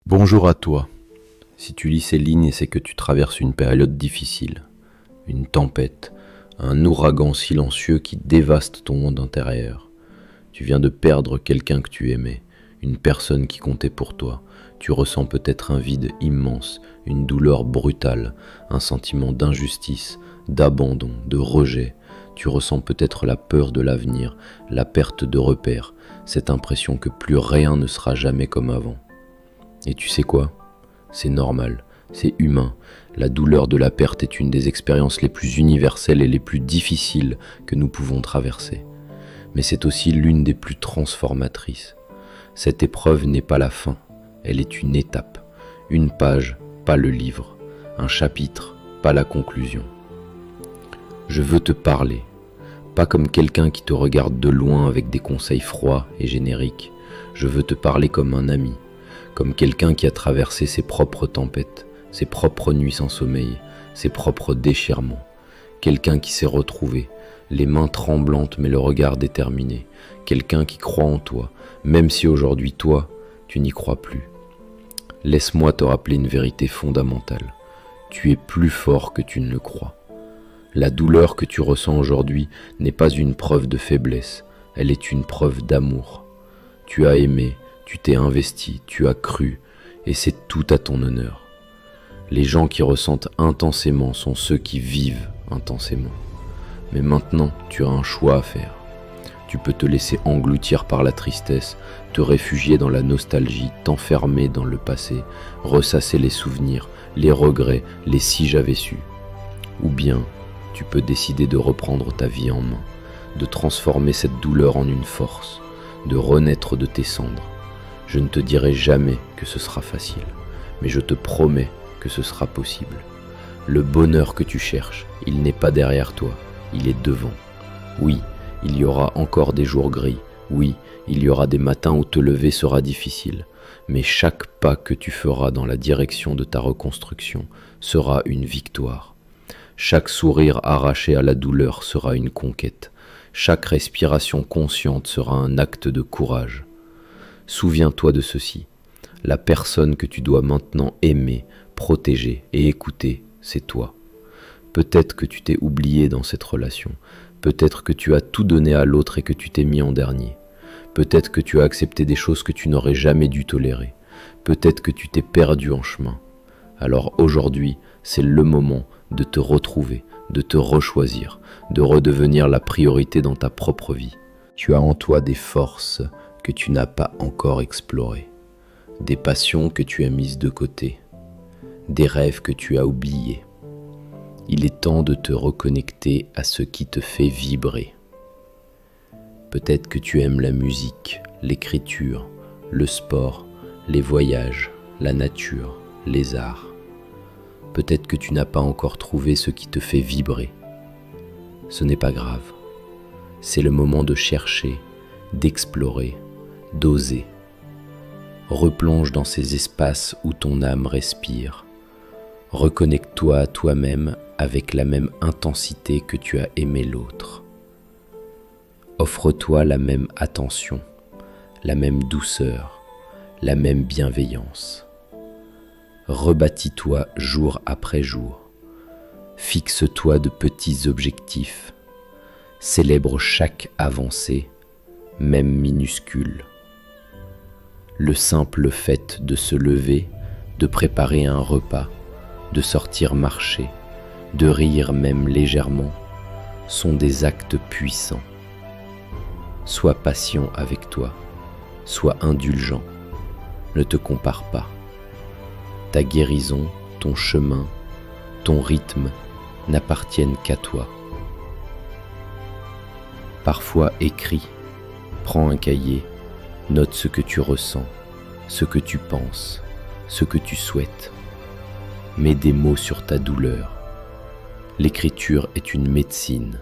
Bonjour à toi. Si tu lis ces lignes, c'est que tu traverses une période difficile, une tempête, un ouragan silencieux qui dévaste ton monde intérieur. Tu viens de perdre quelqu'un que tu aimais, une personne qui comptait pour toi. Tu ressens peut-être un vide immense, une douleur brutale, un sentiment d'injustice, d'abandon, de rejet. Tu ressens peut-être la peur de l'avenir, la perte de repères, cette impression que plus rien ne sera jamais comme avant. Et tu sais quoi? C'est normal, c'est humain. La douleur de la perte est une des expériences les plus universelles et les plus difficiles que nous pouvons traverser. Mais c'est aussi l'une des plus transformatrices. Cette épreuve n'est pas la fin, elle est une étape, une page, pas le livre, un chapitre, pas la conclusion. Je veux te parler, pas comme quelqu'un qui te regarde de loin avec des conseils froids et génériques. Je veux te parler comme un ami, comme quelqu'un qui a traversé ses propres tempêtes, ses propres nuits sans sommeil, ses propres déchirements. Quelqu'un qui s'est retrouvé, les mains tremblantes mais le regard déterminé. Quelqu'un qui croit en toi, même si aujourd'hui toi, tu n'y crois plus. Laisse-moi te rappeler une vérité fondamentale. Tu es plus fort que tu ne le crois. La douleur que tu ressens aujourd'hui n'est pas une preuve de faiblesse, elle est une preuve d'amour. Tu as aimé, tu t'es investi, tu as cru, et c'est tout à ton honneur. Les gens qui ressentent intensément sont ceux qui vivent intensément. Mais maintenant, tu as un choix à faire. Tu peux te laisser engloutir par la tristesse, te réfugier dans la nostalgie, t'enfermer dans le passé, ressasser les souvenirs, les regrets, les si j'avais su. Ou bien, tu peux décider de reprendre ta vie en main, de transformer cette douleur en une force, de renaître de tes cendres. Je ne te dirai jamais que ce sera facile, mais je te promets que ce sera possible. Le bonheur que tu cherches, il n'est pas derrière toi, il est devant. Oui, il y aura encore des jours gris, oui, il y aura des matins où te lever sera difficile, mais chaque pas que tu feras dans la direction de ta reconstruction sera une victoire. Chaque sourire arraché à la douleur sera une conquête. Chaque respiration consciente sera un acte de courage. Souviens-toi de ceci, la personne que tu dois maintenant aimer, protéger et écouter, c'est toi. Peut-être que tu t'es oublié dans cette relation, peut-être que tu as tout donné à l'autre et que tu t'es mis en dernier, peut-être que tu as accepté des choses que tu n'aurais jamais dû tolérer, peut-être que tu t'es perdu en chemin. Alors aujourd'hui, c'est le moment de te retrouver, de te rechoisir, de redevenir la priorité dans ta propre vie. Tu as en toi des forces que tu n'as pas encore explorées, des passions que tu as mises de côté, des rêves que tu as oubliés. Il est temps de te reconnecter à ce qui te fait vibrer. Peut-être que tu aimes la musique, l'écriture, le sport, les voyages, la nature, les arts. Peut-être que tu n'as pas encore trouvé ce qui te fait vibrer. Ce n'est pas grave. C'est le moment de chercher, d'explorer, d'oser. Replonge dans ces espaces où ton âme respire. Reconnecte-toi à toi-même avec la même intensité que tu as aimé l'autre. Offre-toi la même attention, la même douceur, la même bienveillance. Rebâtis-toi jour après jour. Fixe-toi de petits objectifs. Célèbre chaque avancée, même minuscule. Le simple fait de se lever, de préparer un repas, de sortir marcher, de rire même légèrement, sont des actes puissants. Sois patient avec toi, sois indulgent, ne te compare pas. Ta guérison, ton chemin, ton rythme n'appartiennent qu'à toi. Parfois écris, prends un cahier, note ce que tu ressens, ce que tu penses, ce que tu souhaites. Mets des mots sur ta douleur. L'écriture est une médecine.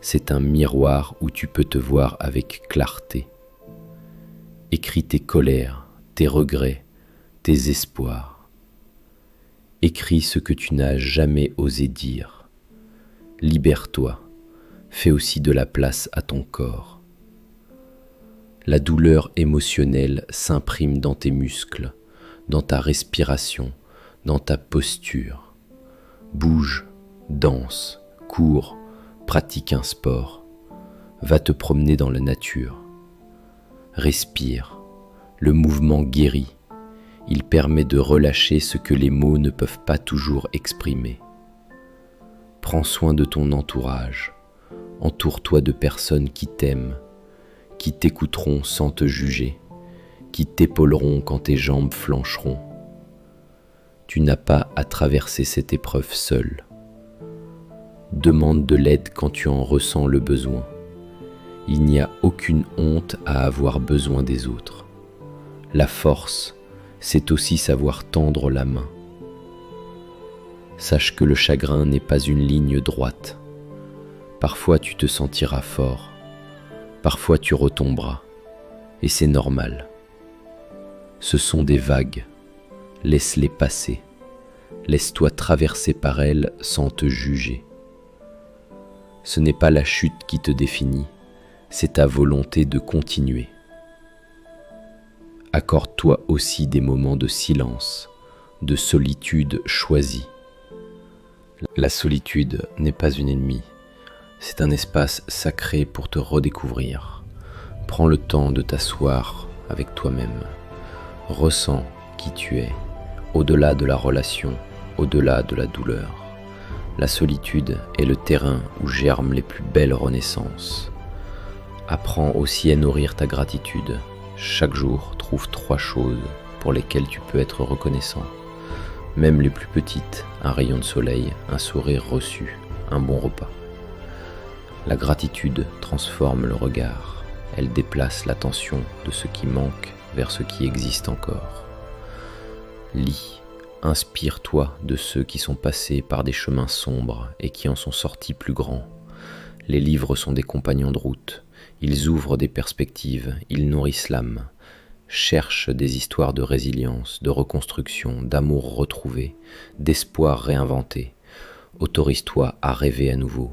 C'est un miroir où tu peux te voir avec clarté. Écris tes colères, tes regrets, tes espoirs. Écris ce que tu n'as jamais osé dire. Libère-toi. Fais aussi de la place à ton corps. La douleur émotionnelle s'imprime dans tes muscles, dans ta respiration, dans ta posture. Bouge, danse, cours, pratique un sport. Va te promener dans la nature. Respire. Le mouvement guérit. Il permet de relâcher ce que les mots ne peuvent pas toujours exprimer. Prends soin de ton entourage. Entoure-toi de personnes qui t'aiment, qui t'écouteront sans te juger, qui t'épauleront quand tes jambes flancheront. Tu n'as pas à traverser cette épreuve seul. Demande de l'aide quand tu en ressens le besoin. Il n'y a aucune honte à avoir besoin des autres. La force, c'est aussi savoir tendre la main. Sache que le chagrin n'est pas une ligne droite. Parfois tu te sentiras fort, parfois tu retomberas, et c'est normal. Ce sont des vagues, laisse-les passer, laisse-toi traverser par elles sans te juger. Ce n'est pas la chute qui te définit, c'est ta volonté de continuer. Accorde-toi aussi des moments de silence, de solitude choisie. La solitude n'est pas une ennemie. C'est un espace sacré pour te redécouvrir. Prends le temps de t'asseoir avec toi-même. Ressens qui tu es, au-delà de la relation, au-delà de la douleur. La solitude est le terrain où germent les plus belles renaissances. Apprends aussi à nourrir ta gratitude. Chaque jour, trouve 3 choses pour lesquelles tu peux être reconnaissant. Même les plus petites, un rayon de soleil, un sourire reçu, un bon repas. La gratitude transforme le regard, elle déplace l'attention de ce qui manque vers ce qui existe encore. Lis, inspire-toi de ceux qui sont passés par des chemins sombres et qui en sont sortis plus grands. Les livres sont des compagnons de route, ils ouvrent des perspectives, ils nourrissent l'âme. Cherche des histoires de résilience, de reconstruction, d'amour retrouvé, d'espoir réinventé. Autorise-toi à rêver à nouveau.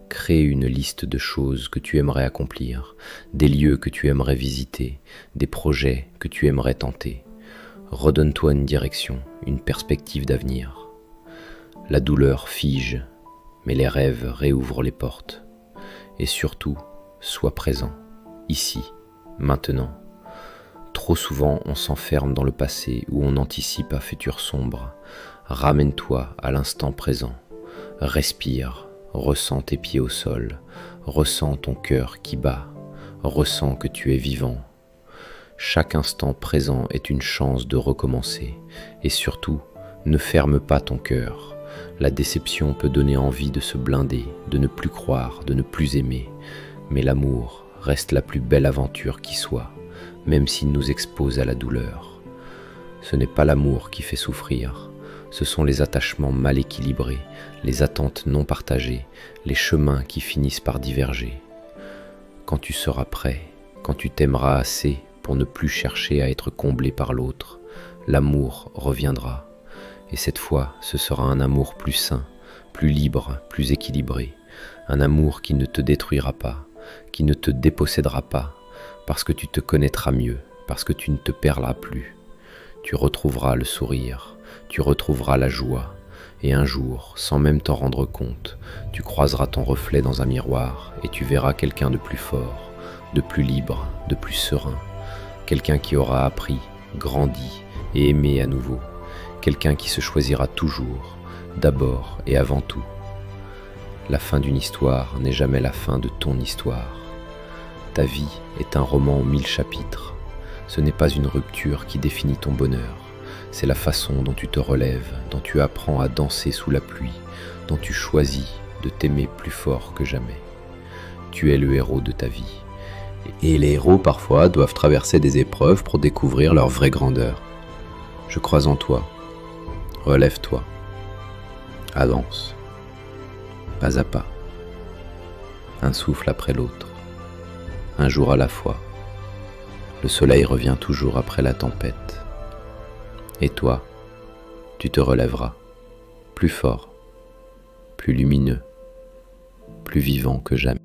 Crée une liste de choses que tu aimerais accomplir, des lieux que tu aimerais visiter, des projets que tu aimerais tenter. Redonne-toi une direction, une perspective d'avenir. La douleur fige, mais les rêves réouvrent les portes. Et surtout, sois présent, ici, maintenant. Trop souvent, on s'enferme dans le passé où on anticipe un futur sombre. Ramène-toi à l'instant présent. Respire. Ressens tes pieds au sol, ressens ton cœur qui bat, ressens que tu es vivant. Chaque instant présent est une chance de recommencer, et surtout, ne ferme pas ton cœur. La déception peut donner envie de se blinder, de ne plus croire, de ne plus aimer, mais l'amour reste la plus belle aventure qui soit, même s'il nous expose à la douleur. Ce n'est pas l'amour qui fait souffrir. Ce sont les attachements mal équilibrés, les attentes non partagées, les chemins qui finissent par diverger. Quand tu seras prêt, quand tu t'aimeras assez pour ne plus chercher à être comblé par l'autre, l'amour reviendra. Et cette fois, ce sera un amour plus sain, plus libre, plus équilibré. Un amour qui ne te détruira pas, qui ne te dépossédera pas, parce que tu te connaîtras mieux, parce que tu ne te perdras plus. Tu retrouveras le sourire, tu retrouveras la joie, et un jour, sans même t'en rendre compte, tu croiseras ton reflet dans un miroir et tu verras quelqu'un de plus fort, de plus libre, de plus serein, quelqu'un qui aura appris, grandi et aimé à nouveau, quelqu'un qui se choisira toujours, d'abord et avant tout. La fin d'une histoire n'est jamais la fin de ton histoire. Ta vie est un roman aux 1000 chapitres. Ce n'est pas une rupture qui définit ton bonheur. C'est la façon dont tu te relèves, dont tu apprends à danser sous la pluie, dont tu choisis de t'aimer plus fort que jamais. Tu es le héros de ta vie. Et les héros, parfois, doivent traverser des épreuves pour découvrir leur vraie grandeur. Je crois en toi. Relève-toi. Avance. Pas à pas. Un souffle après l'autre. Un jour à la fois. Le soleil revient toujours après la tempête. Et toi, tu te relèveras, plus fort, plus lumineux, plus vivant que jamais.